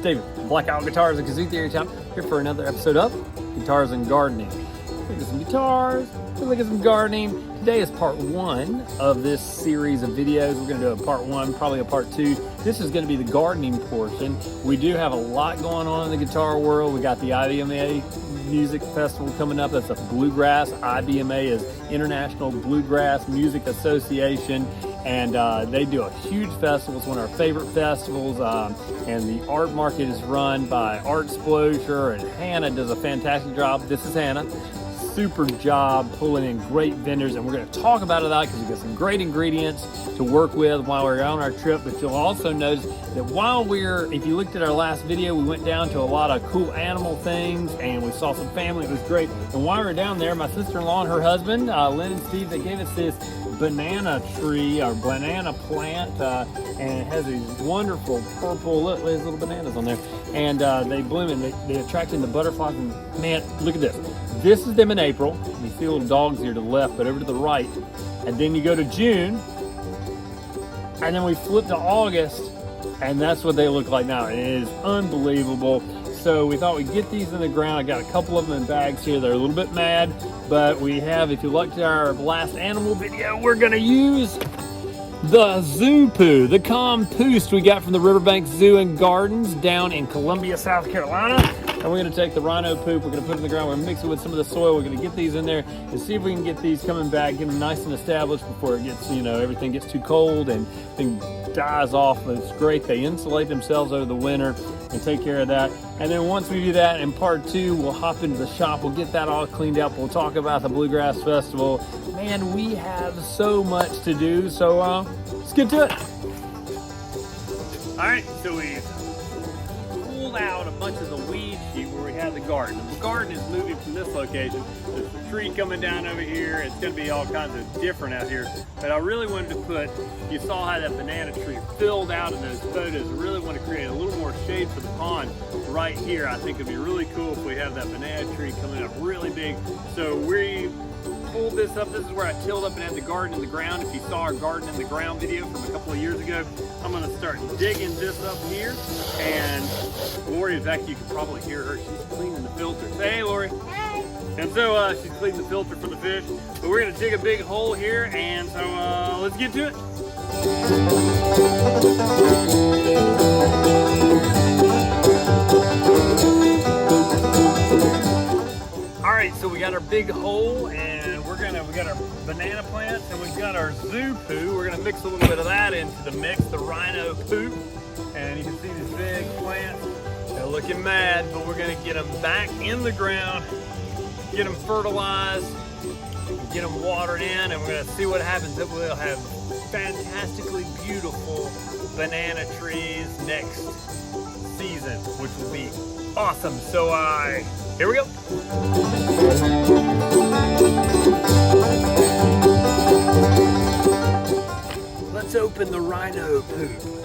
David, Black Owl Guitars and Kazoo Theory Time, here for another episode of Guitars and Gardening. Look at some guitars, look at some gardening. Today is part one of this series of videos. We're going to do a part one, probably a part two. This is going to be the gardening portion. We do have a lot going on in the guitar world. We got the IBMA Music Festival coming up. That's a bluegrass. IBMA is International Bluegrass Music Association. And they do a huge festival. It's one of our favorite festivals. And the art market is run by Art Explosion, and Hannah does a fantastic job. This is Hannah. Super job pulling in great vendors, and we're going to talk about it because we've got some great ingredients to work with while we're on our trip. But you'll also notice that if you looked at our last video, we went down to a lot of cool animal things and we saw some family. It was great. And while we were down there, my sister-in-law and her husband, Lynn and Steve, they gave us this banana tree or banana plant, and it has these wonderful purple, look, there's little bananas on there, and they bloom and they attract in the butterflies. And man, look at this. This is them in April. You see little dogs here to the left, but over to the right. And then you go to June, and then we flip to August, and that's what they look like now. And it is unbelievable. So we thought we'd get these in the ground. I got a couple of them in bags here. They're a little bit mad, but we have, if you looked at our last animal video, we're gonna use the zoo poo, the compost we got from the Riverbank Zoo and Gardens down in Columbia, South Carolina. And we're gonna take the rhino poop, we're gonna put it in the ground, we're gonna mix it with some of the soil, we're gonna get these in there and see if we can get these coming back, get them nice and established before it gets, everything gets too cold and thing dies off. But it's great, they insulate themselves over the winter and take care of that. And then once we do that, in part two, we'll hop into the shop, we'll get that all cleaned up, we'll talk about the Bluegrass Festival. Man, we have so much to do, so let's get to it. All right, so we've pulled out a bunch of the weed sheet where we had the garden. The garden is moving from this location. There's a tree coming down over here. It's gonna be all kinds of different out here. But I really wanted to you saw how that banana tree filled out in those photos. I really want to create a little more shade for the pond right here. I think it'd be really cool if we have that banana tree coming up really big. So we pulled this up. This is where I tilled up and had the garden in the ground. If you saw our garden in the ground video from a couple of years ago, I'm going to start digging this up here. And Lori, in fact, you can probably hear her. She's cleaning the filter. Say hey, Lori. Hey. And so she's cleaning the filter for the fish. But we're going to dig a big hole here, and so let's get to it. All right, so we got our big hole, and we got our banana plants, and we've got our zoo poo. We're gonna mix a little bit of that into the mix, the rhino poop. And you can see these big plants. They're looking mad, but we're gonna get them back in the ground, get them fertilized, get them watered in, and we're gonna see what happens. We'll have fantastically beautiful banana trees next season, which will be awesome. So here we go. Let's open the rhino poop.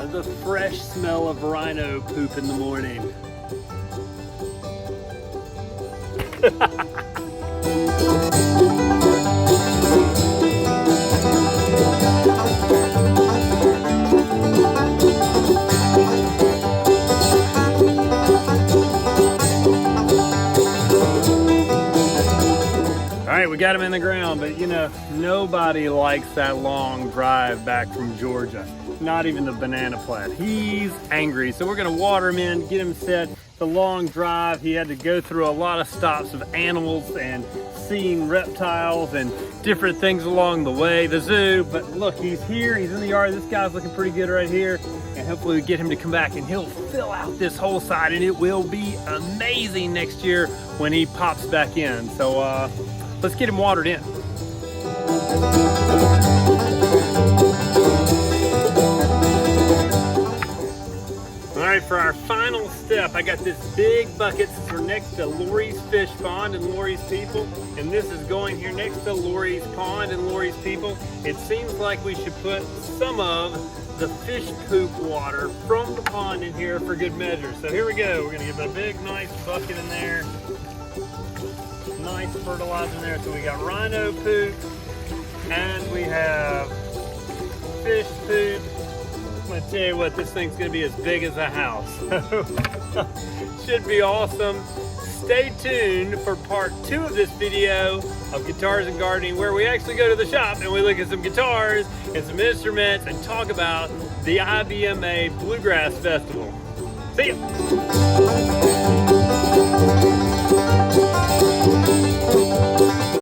The fresh smell of rhino poop in the morning. All right, we got him in the ground, but nobody likes that long drive back from Georgia. Not even the banana plant. He's angry. So we're gonna water him in, get him set. The long drive, he had to go through a lot of stops of animals and seeing reptiles and different things along the way, the zoo. But look, he's here, he's in the yard. This guy's looking pretty good right here. And hopefully we get him to come back and he'll fill out this whole side, and it will be amazing next year when he pops back in. So let's get him watered in. All right, for our final step, I got this big bucket. We're next to Lori's Fish Pond and Lori's People, and this is going here next to Lori's Pond and Lori's People. It seems like we should put some of the fish poop water from the pond in here for good measure. So here we go. We're gonna give it a big, nice bucket in there. Nice fertilizer in there. So we got rhino poop, and we have fish poop. I'm gonna tell you what, this thing's gonna be as big as a house. Should be awesome. Stay tuned for part 2 of this video of Guitars and Gardening, where we actually go to the shop and we look at some guitars and some instruments and talk about the IBMA Bluegrass Festival. See ya!